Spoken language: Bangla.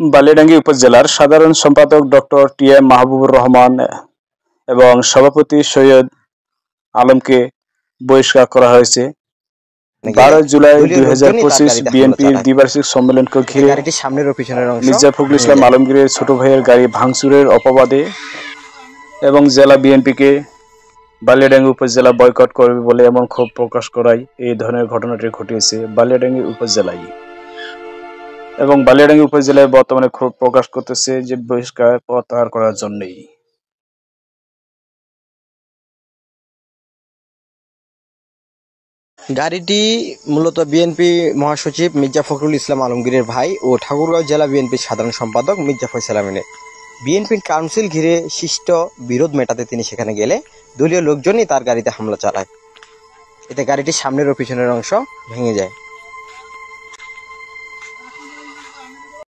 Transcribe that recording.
বালিয়াডাঙ্গি উপজেলার সাধারণ সম্পাদক doctor T M Mahbubur Rahman এবং সভাপতি সৈয়দ আলমকে বহিষ্কার করা হয়েছে। 12 জুলাই 2025 বিএনপির দ্বিবার্ষিক সম্মেলনকে ঘিরে মির্জা ফখরুল ইসলাম আলমগীরের ছোট ভাইয়ের গাড়ি ভাঙচুরের অপবাদে এবং জেলা বিএনপিকে বালিয়াডাঙ্গি উপজেলা বয়কট করবে বলে এমন ক্ষোভ প্রকাশ করায় এই ধরনের ঘটনাটি ঘটিয়েছে বালিয়াডাঙ্গি উপজেলায়। এবং বালিয়াডাঙ্গি উপজেলায় বর্তমানে ক্ষোভ প্রকাশ করতেছে যে বহিষ্কার প্রত্যাহার করার জন্যই। গাড়িটি মূলত বিএনপি মহাসচিব মির্জা ফখরুল ইসলাম আলমগীরের ভাই ও ঠাকুরগাঁও জেলা বিএনপির সাধারণ সম্পাদক মির্জা ফয়সাল আমিনের। বিএনপির কাউন্সিল ঘিরে সৃষ্ট বিরোধ মেটাতে তিনি সেখানে গেলে দলীয় লোকজনই তার গাড়িতে হামলা চালায়। এতে গাড়িটির সামনের ও পিছনের অংশ ভেঙে যায়।